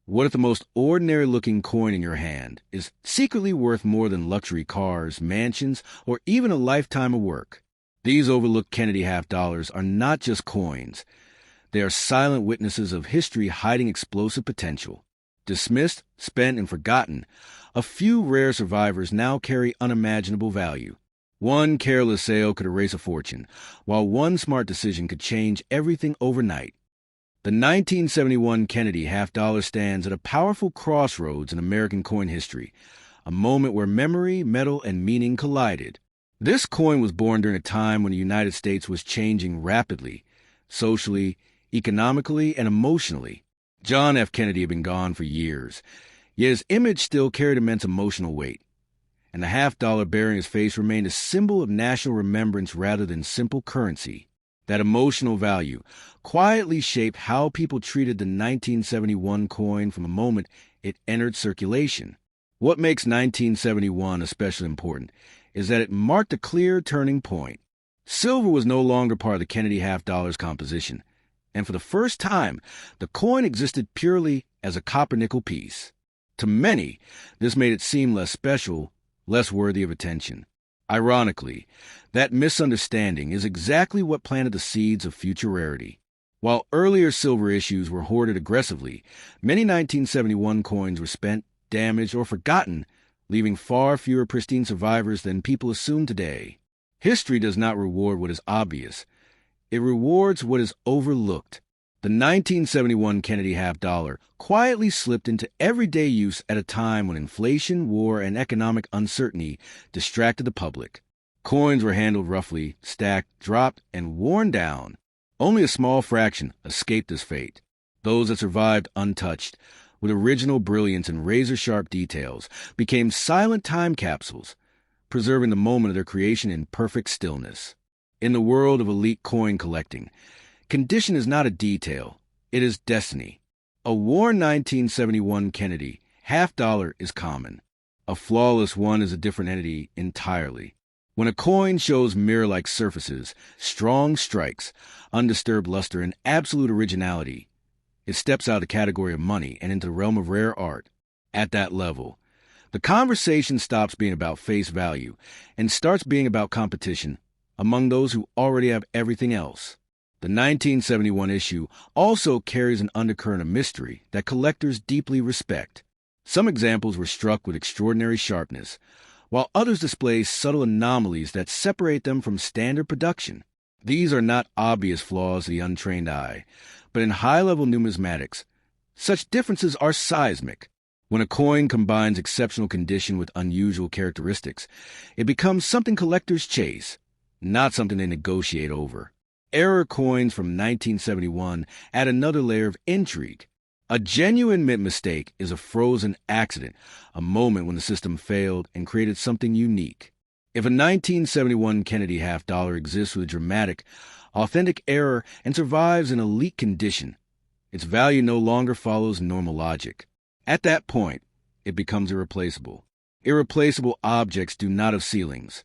What if the most ordinary-looking coin in your hand is secretly worth more than luxury cars, mansions, or even a lifetime of work? These overlooked Kennedy half-dollars are not just coins. They are silent witnesses of history hiding explosive potential. Dismissed, spent, and forgotten, a few rare survivors now carry unimaginable value. One careless sale could erase a fortune, while one smart decision could change everything overnight. The 1971 Kennedy half-dollar stands at a powerful crossroads in American coin history, a moment where memory, metal, and meaning collided. This coin was born during a time when the United States was changing rapidly, socially, economically, and emotionally. John F. Kennedy had been gone for years, yet his image still carried immense emotional weight, and the half-dollar bearing his face remained a symbol of national remembrance rather than simple currency. That emotional value quietly shaped how people treated the 1971 coin from the moment it entered circulation. What makes 1971 especially important is that it marked a clear turning point. Silver was no longer part of the Kennedy half-dollar's composition, and for the first time, the coin existed purely as a copper-nickel piece. To many, this made it seem less special, less worthy of attention. Ironically, that misunderstanding is exactly what planted the seeds of future rarity. While earlier silver issues were hoarded aggressively, many 1971 coins were spent, damaged, or forgotten, leaving far fewer pristine survivors than people assume today. History does not reward what is obvious. It rewards what is overlooked. The 1971 Kennedy half-dollar quietly slipped into everyday use at a time when inflation, war, and economic uncertainty distracted the public. Coins were handled roughly, stacked, dropped, and worn down. Only a small fraction escaped this fate. Those that survived untouched, with original brilliance and razor-sharp details, became silent time capsules, preserving the moment of their creation in perfect stillness. In the world of elite coin collecting, condition is not a detail, it is destiny. A worn 1971 Kennedy half-dollar is common. A flawless one is a different entity entirely. When a coin shows mirror-like surfaces, strong strikes, undisturbed luster, and absolute originality, it steps out of the category of money and into the realm of rare art. At that level, the conversation stops being about face value and starts being about competition among those who already have everything else. The 1971 issue also carries an undercurrent of mystery that collectors deeply respect. Some examples were struck with extraordinary sharpness, while others display subtle anomalies that separate them from standard production. These are not obvious flaws to the untrained eye, but in high-level numismatics, such differences are seismic. When a coin combines exceptional condition with unusual characteristics, it becomes something collectors chase, not something they negotiate over. Error coins from 1971 add another layer of intrigue. A genuine mint mistake is a frozen accident, a moment when the system failed and created something unique. If a 1971 Kennedy half-dollar exists with a dramatic, authentic error and survives in elite condition, its value no longer follows normal logic. At that point, it becomes irreplaceable. Irreplaceable objects do not have ceilings.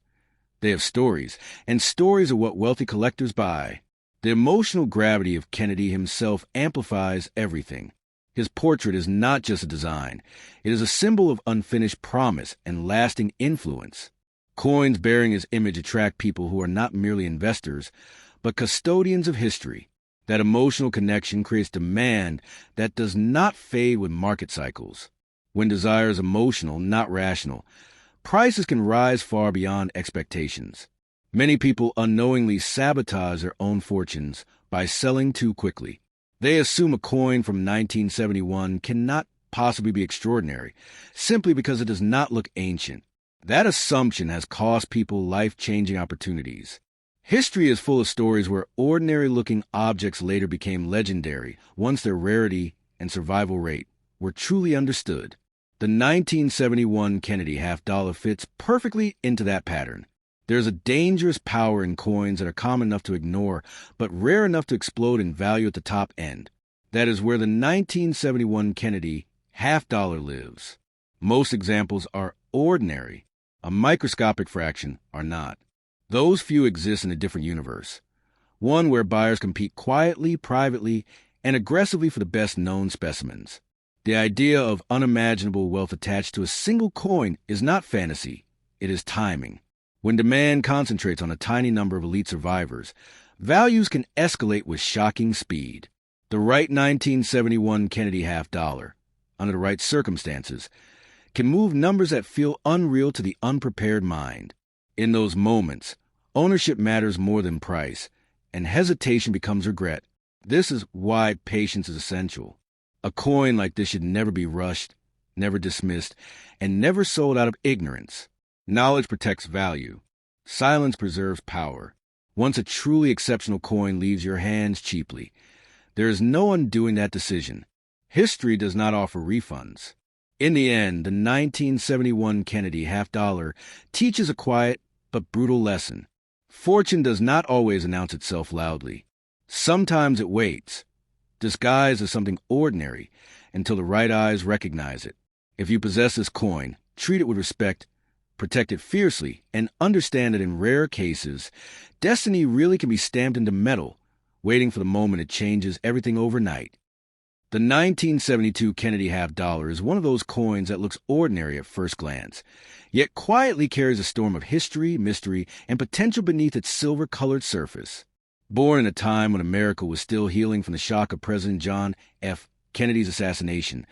They have stories, and stories are what wealthy collectors buy. The emotional gravity of Kennedy himself amplifies everything. His portrait is not just a design. It is a symbol of unfinished promise and lasting influence. Coins bearing his image attract people who are not merely investors, but custodians of history. That emotional connection creates demand that does not fade with market cycles. When desire is emotional, not rational, prices can rise far beyond expectations. Many people unknowingly sabotage their own fortunes by selling too quickly. They assume a coin from 1971 cannot possibly be extraordinary, simply because it does not look ancient. That assumption has cost people life-changing opportunities. History is full of stories where ordinary-looking objects later became legendary once their rarity and survival rate were truly understood. The 1971 Kennedy half-dollar fits perfectly into that pattern. There's a dangerous power in coins that are common enough to ignore, but rare enough to explode in value at the top end. That is where the 1971 Kennedy half-dollar lives. Most examples are ordinary. A microscopic fraction are not. Those few exist in a different universe, one where buyers compete quietly, privately, and aggressively for the best-known specimens. The idea of unimaginable wealth attached to a single coin is not fantasy, it is timing. When demand concentrates on a tiny number of elite survivors, values can escalate with shocking speed. The right 1971 Kennedy half dollar, under the right circumstances, can move numbers that feel unreal to the unprepared mind. In those moments, ownership matters more than price, and hesitation becomes regret. This is why patience is essential. A coin like this should never be rushed, never dismissed, and never sold out of ignorance. Knowledge protects value. Silence preserves power. Once a truly exceptional coin leaves your hands cheaply, there is no undoing that decision. History does not offer refunds. In the end, the 1971 Kennedy half dollar teaches a quiet but brutal lesson. Fortune does not always announce itself loudly. Sometimes it waits, disguised as something ordinary, until the right eyes recognize it. If you possess this coin, treat it with respect, protect it fiercely, and understand that in rare cases, destiny really can be stamped into metal, waiting for the moment it changes everything overnight. The 1972 Kennedy half dollar is one of those coins that looks ordinary at first glance, yet quietly carries a storm of history, mystery, and potential beneath its silver-colored surface. Born in a time when America was still healing from the shock of President John F. Kennedy's assassination,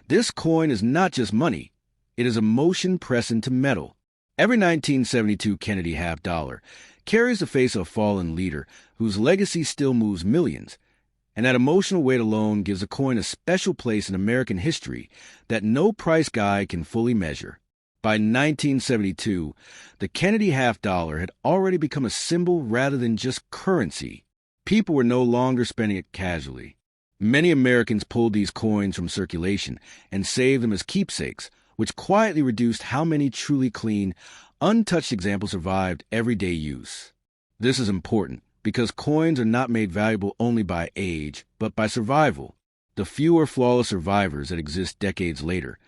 this coin is not just money, it is emotion pressed into metal. Every 1972 Kennedy half dollar carries the face of a fallen leader whose legacy still moves millions, and that emotional weight alone gives the coin a special place in American history that no price guide can fully measure. By 1972, the Kennedy half dollar had already become a symbol rather than just currency. People were no longer spending it casually. Many Americans pulled these coins from circulation and saved them as keepsakes, which quietly reduced how many truly clean, untouched examples survived everyday use. This is important because coins are not made valuable only by age, but by survival. The fewer flawless survivors that exist decades later,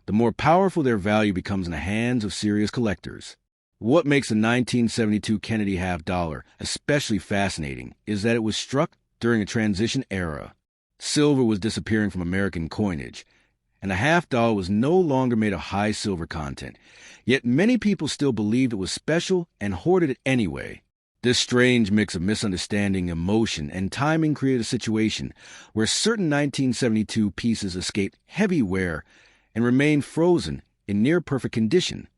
the more powerful their value becomes in the hands of serious collectors. What makes the 1972 Kennedy half dollar especially fascinating is that it was struck during a transition era. Silver was disappearing from American coinage, and the half dollar was no longer made of high silver content, yet many people still believed it was special and hoarded it anyway. This strange mix of misunderstanding, emotion, and timing created a situation where certain 1972 pieces escaped heavy wear and remained frozen in near-perfect condition,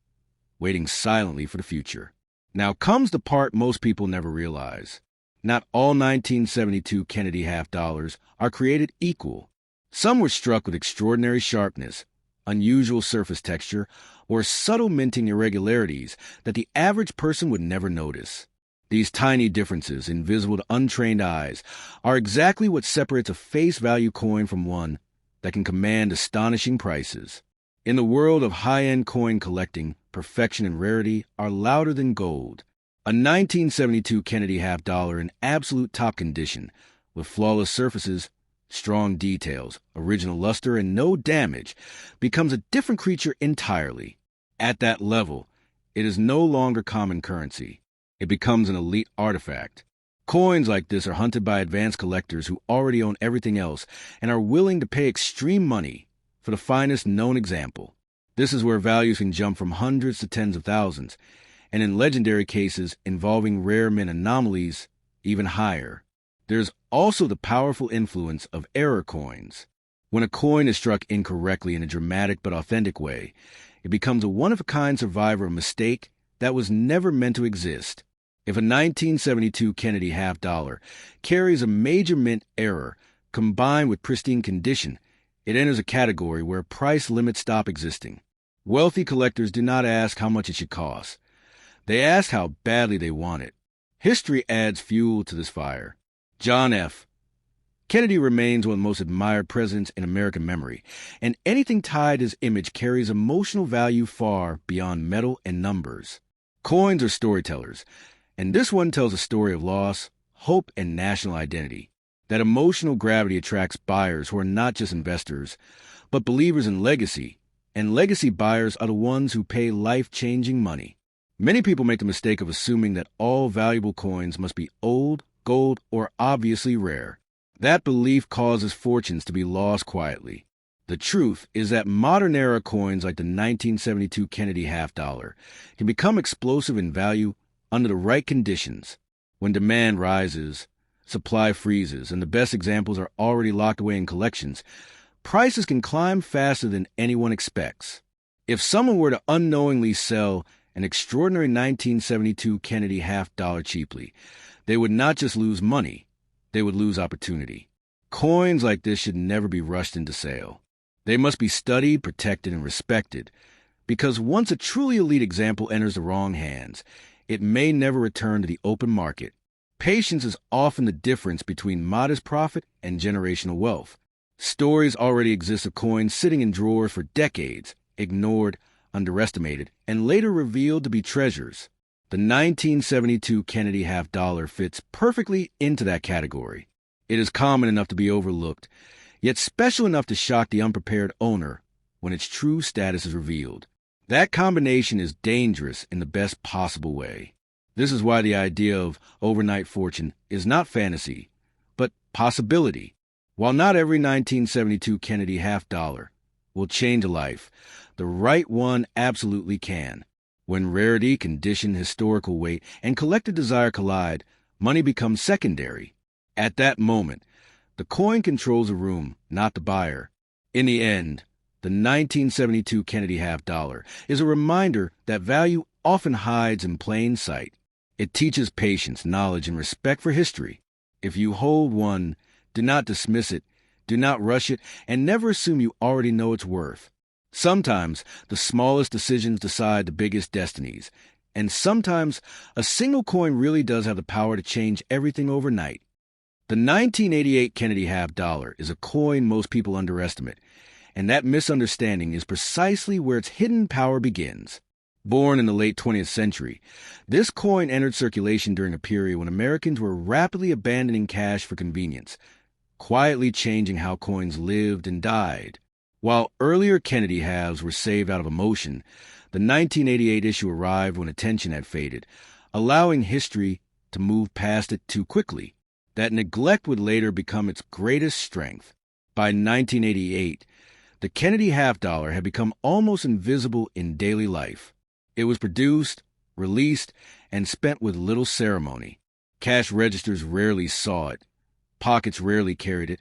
waiting silently for the future. Now comes the part most people never realize. Not all 1972 Kennedy half dollars are created equal. Some were struck with extraordinary sharpness, unusual surface texture, or subtle minting irregularities that the average person would never notice. These tiny differences, invisible to untrained eyes, are exactly what separates a face-value coin from one that can command astonishing prices. In the world of high-end coin collecting, perfection and rarity are louder than gold. A 1972 Kennedy half dollar in absolute top condition, with flawless surfaces, strong details, original luster, and no damage, becomes a different creature entirely. At that level, it is no longer common currency. It becomes an elite artifact. Coins like this are hunted by advanced collectors who already own everything else and are willing to pay extreme money for the finest known example. This is where values can jump from hundreds to tens of thousands, and in legendary cases involving rare mint anomalies, even higher. There's also the powerful influence of error coins. When a coin is struck incorrectly in a dramatic but authentic way, it becomes a one-of-a-kind survivor of a mistake that was never meant to exist. If a 1972 Kennedy half dollar carries a major mint error combined with pristine condition, it enters a category where price limits stop existing. Wealthy collectors do not ask how much it should cost. They ask how badly they want it. History adds fuel to this fire. John F. Kennedy remains one of the most admired presidents in American memory, and anything tied to his image carries emotional value far beyond metal and numbers. Coins are storytellers, and this one tells a story of loss, hope, and national identity. That emotional gravity attracts buyers who are not just investors, but believers in legacy, and legacy buyers are the ones who pay life-changing money. Many people make the mistake of assuming that all valuable coins must be old, gold, or obviously rare. That belief causes fortunes to be lost quietly. The truth is that modern-era coins like the 1972 Kennedy half-dollar can become explosive in value under the right conditions. When demand rises, supply freezes, and the best examples are already locked away in collections, prices can climb faster than anyone expects. If someone were to unknowingly sell an extraordinary 1972 Kennedy half-dollar cheaply, they would not just lose money, they would lose opportunity. Coins like this should never be rushed into sale. They must be studied, protected, and respected, because once a truly elite example enters the wrong hands, it may never return to the open market. Patience is often the difference between modest profit and generational wealth. Stories already exist of coins sitting in drawers for decades, ignored, underestimated, and later revealed to be treasures. The 1972 Kennedy half-dollar fits perfectly into that category. It is common enough to be overlooked, yet special enough to shock the unprepared owner when its true status is revealed. That combination is dangerous in the best possible way. This is why the idea of overnight fortune is not fantasy, but possibility. While not every 1972 Kennedy half-dollar will change a life, the right one absolutely can. When rarity, condition, historical weight, and collective desire collide, money becomes secondary. At that moment, the coin controls the room, not the buyer. In the end, the 1972 Kennedy half-dollar is a reminder that value often hides in plain sight. It teaches patience, knowledge, and respect for history. If you hold one, do not dismiss it, do not rush it, and never assume you already know its worth. Sometimes the smallest decisions decide the biggest destinies, and sometimes a single coin really does have the power to change everything overnight. The 1988 Kennedy half-dollar is a coin most people underestimate, and that misunderstanding is precisely where its hidden power begins. Born in the late 20th century, this coin entered circulation during a period when Americans were rapidly abandoning cash for convenience, quietly changing how coins lived and died. While earlier Kennedy halves were saved out of emotion, the 1988 issue arrived when attention had faded, allowing history to move past it too quickly. That neglect would later become its greatest strength. By 1988, the Kennedy half-dollar had become almost invisible in daily life. It was produced, released, and spent with little ceremony. Cash registers rarely saw it, pockets rarely carried it,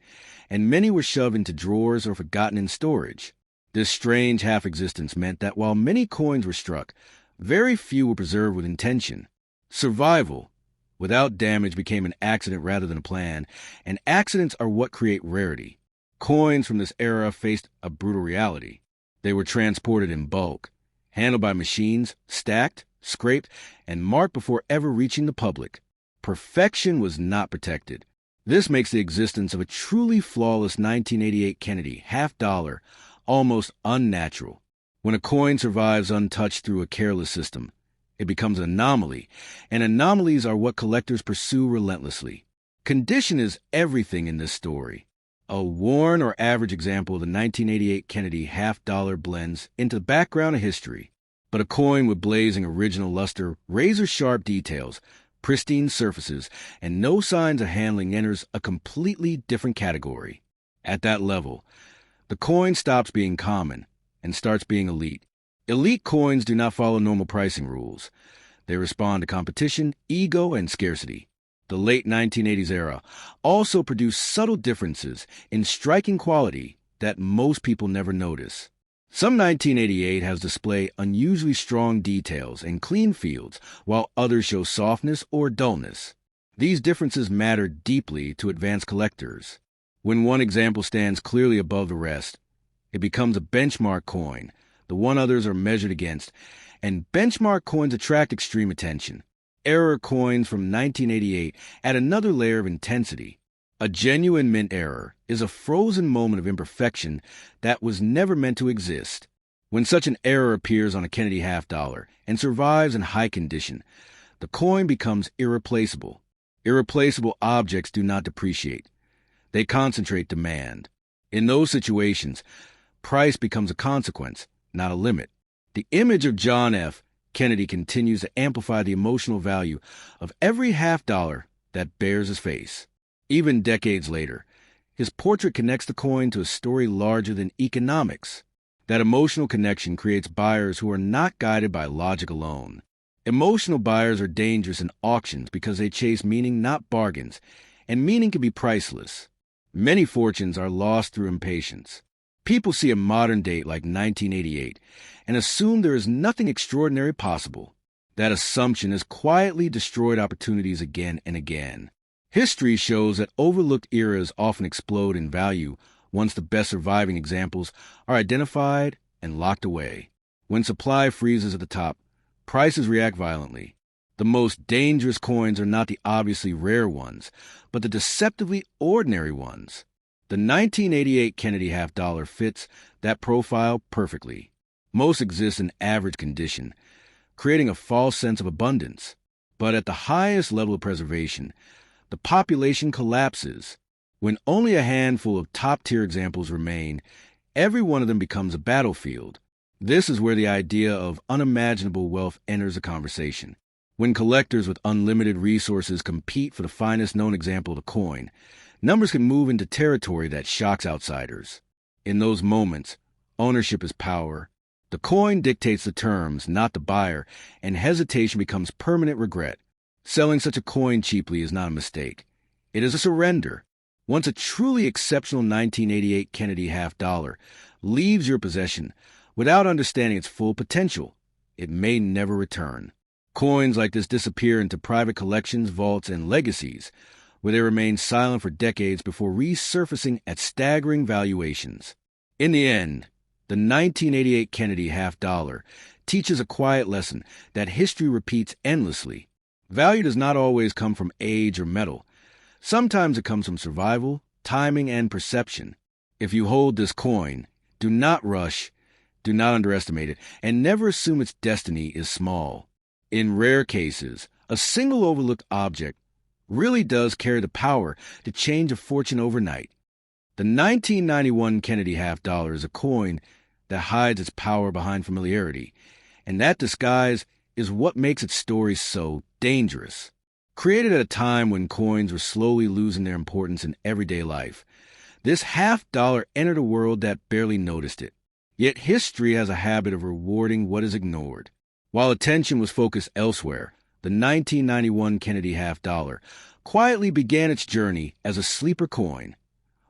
and many were shoved into drawers or forgotten in storage. This strange half-existence meant that while many coins were struck, very few were preserved with intention. Survival without damage became an accident rather than a plan, and accidents are what create rarity. Coins from this era faced a brutal reality. They were transported in bulk, handled by machines, stacked, scraped, and marked before ever reaching the public. Perfection was not protected. This makes the existence of a truly flawless 1988 Kennedy half-dollar almost unnatural. When a coin survives untouched through a careless system, it becomes an anomaly, and anomalies are what collectors pursue relentlessly. Condition is everything in this story. A worn or average example of the 1988 Kennedy half-dollar blends into the background of history, but a coin with blazing original luster, razor-sharp details, pristine surfaces, and no signs of handling enters a completely different category. At that level, the coin stops being common and starts being elite. Elite coins do not follow normal pricing rules. They respond to competition, ego, and scarcity. The late 1980s era also produced subtle differences in striking quality that most people never notice. Some 1988 has displayed unusually strong details and clean fields, while others show softness or dullness. These differences matter deeply to advanced collectors. When one example stands clearly above the rest, it becomes a benchmark coin, the one others are measured against, and benchmark coins attract extreme attention. Error coins from 1988 add another layer of intensity. A genuine mint error is a frozen moment of imperfection that was never meant to exist. When such an error appears on a Kennedy half-dollar and survives in high condition, the coin becomes irreplaceable. Irreplaceable objects do not depreciate. They concentrate demand. In those situations, price becomes a consequence, not a limit. The image of John F. Kennedy continues to amplify the emotional value of every half-dollar that bears his face. Even decades later, His portrait connects the coin to a story larger than economics. That emotional connection creates buyers who are not guided by logic alone. Emotional buyers are dangerous in auctions because they chase meaning, not bargains, and meaning can be priceless. Many fortunes are lost through impatience. People see a modern date like 1988 and assume there is nothing extraordinary possible. That assumption has quietly destroyed opportunities again and again. History shows that overlooked eras often explode in value once the best surviving examples are identified and locked away. When supply freezes at the top, prices react violently. The most dangerous coins are not the obviously rare ones, but the deceptively ordinary ones. The 1988 Kennedy half dollar fits that profile perfectly. Most exist in average condition, creating a false sense of abundance. But at the highest level of preservation, the population collapses. When only a handful of top-tier examples remain, every one of them becomes a battlefield. This is where the idea of unimaginable wealth enters the conversation. When collectors with unlimited resources compete for the finest known example of a coin, numbers can move into territory that shocks outsiders. In those moments, ownership is power. The coin dictates the terms, not the buyer, and hesitation becomes permanent regret. Selling such a coin cheaply is not a mistake. It is a surrender. Once a truly exceptional 1988 Kennedy half dollar leaves your possession without understanding its full potential, it may never return. Coins like this disappear into private collections, vaults, and legacies, where they remain silent for decades before resurfacing at staggering valuations. In the end, the 1988 Kennedy half dollar teaches a quiet lesson that history repeats endlessly. Value does not always come from age or metal. Sometimes it comes from survival, timing, and perception. If you hold this coin, do not rush, do not underestimate it, and never assume its destiny is small. In rare cases, a single overlooked object really does carry the power to change a fortune overnight. The 1991 Kennedy half dollar is a coin that hides its power behind familiarity, and that disguise is what makes its story so dangerous. Created at a time when coins were slowly losing their importance in everyday life, this half dollar entered a world that barely noticed it. Yet history has a habit of rewarding what is ignored. While attention was focused elsewhere, the 1991 Kennedy half dollar quietly began its journey as a sleeper coin,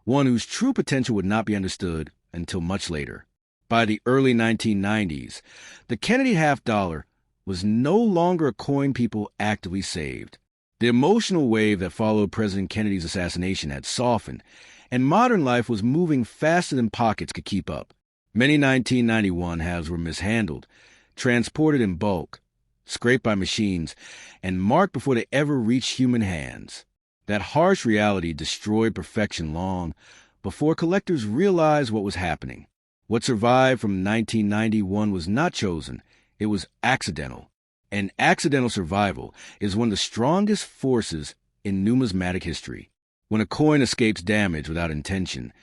one whose true potential would not be understood until much later. By the early 1990s, the Kennedy half dollar was no longer a coin people actively saved. The emotional wave that followed President Kennedy's assassination had softened, and modern life was moving faster than pockets could keep up. Many 1991 halves were mishandled, transported in bulk, scraped by machines, and marked before they ever reached human hands. That harsh reality destroyed perfection long before collectors realized what was happening. What survived from 1991 was not chosen, it was accidental. And accidental survival is one of the strongest forces in numismatic history. When a coin escapes damage without intention,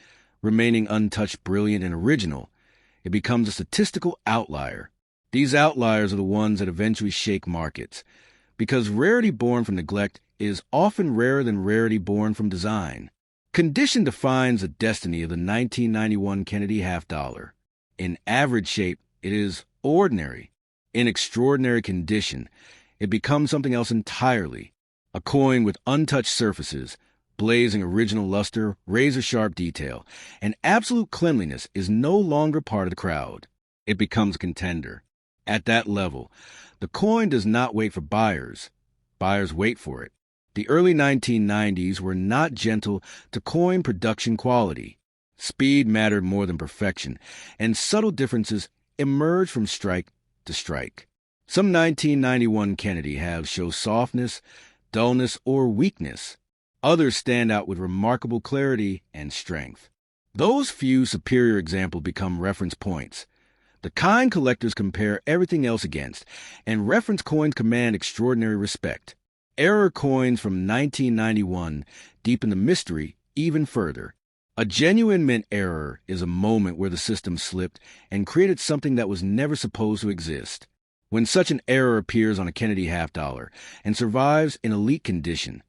remaining untouched, brilliant, and original, it becomes a statistical outlier. These outliers are the ones that eventually shake markets, because rarity born from neglect is often rarer than rarity born from design. Condition defines the destiny of the 1991 Kennedy half dollar. In average shape, it is ordinary. In extraordinary condition, it becomes something else entirely. A coin with untouched surfaces, blazing original luster, razor-sharp detail, and absolute cleanliness is no longer part of the crowd. It becomes a contender. At that level, the coin does not wait for buyers. Buyers wait for it. The early 1990s were not gentle to coin production quality. Speed mattered more than perfection, and subtle differences emerged from strike to strike. Some 1991 Kennedy halves show softness, dullness, or weakness. Others stand out with remarkable clarity and strength. Those few superior examples become reference points, the kind collectors compare everything else against, and reference coins command extraordinary respect. Error coins from 1991 deepen the mystery even further. A genuine mint error is a moment where the system slipped and created something that was never supposed to exist. When such an error appears on a Kennedy half dollar and survives in elite condition,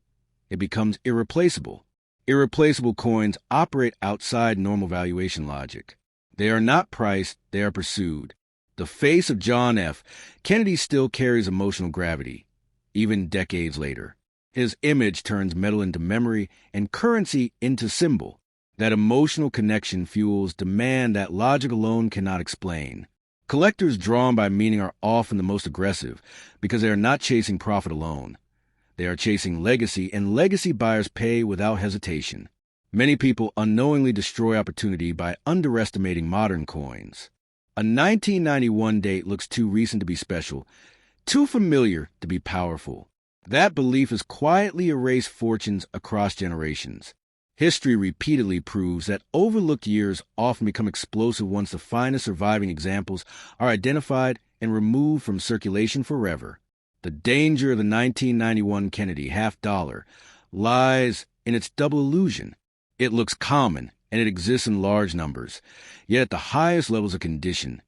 it becomes irreplaceable. Irreplaceable coins operate outside normal valuation logic. They are not priced, they are pursued. The face of John F. Kennedy still carries emotional gravity, even decades later. His image turns metal into memory and currency into symbol. That emotional connection fuels demand that logic alone cannot explain. Collectors drawn by meaning are often the most aggressive because they are not chasing profit alone. They are chasing legacy, and legacy buyers pay without hesitation. Many people unknowingly destroy opportunity by underestimating modern coins. A 1991 date looks too recent to be special, too familiar to be powerful. That belief has quietly erased fortunes across generations. History repeatedly proves that overlooked years often become explosive once the finest surviving examples are identified and removed from circulation forever. The danger of the 1991 Kennedy half-dollar lies in its double illusion. It looks common, and it exists in large numbers, yet at the highest levels of condition,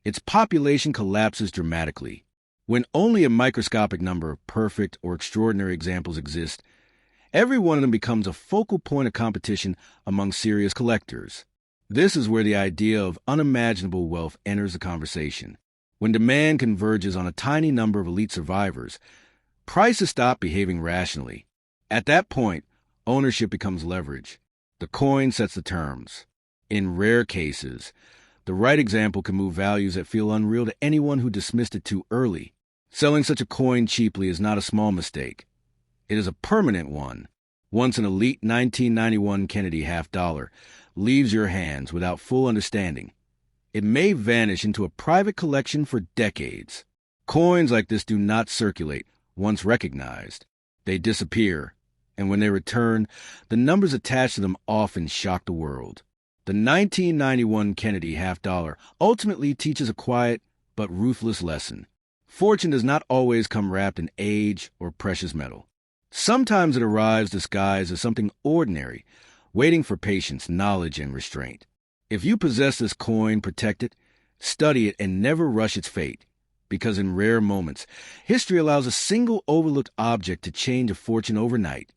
its population collapses dramatically. When only a microscopic number of perfect or extraordinary examples exist, every one of them becomes a focal point of competition among serious collectors. This is where the idea of unimaginable wealth enters the conversation. When demand converges on a tiny number of elite survivors, prices stop behaving rationally. At that point, ownership becomes leverage. The coin sets the terms. In rare cases, the right example can move values that feel unreal to anyone who dismissed it too early. Selling such a coin cheaply is not a small mistake. It is a permanent one. Once an elite 1991 Kennedy half-dollar leaves your hands without full understanding, it may vanish into a private collection for decades. Coins like this do not circulate once recognized. They disappear, and when they return, the numbers attached to them often shock the world. The 1991 Kennedy half-dollar ultimately teaches a quiet but ruthless lesson. Fortune does not always come wrapped in age or precious metal. Sometimes it arrives disguised as something ordinary, waiting for patience, knowledge, and restraint. If you possess this coin, protect it, study it, and never rush its fate, because in rare moments, history allows a single overlooked object to change a fortune overnight.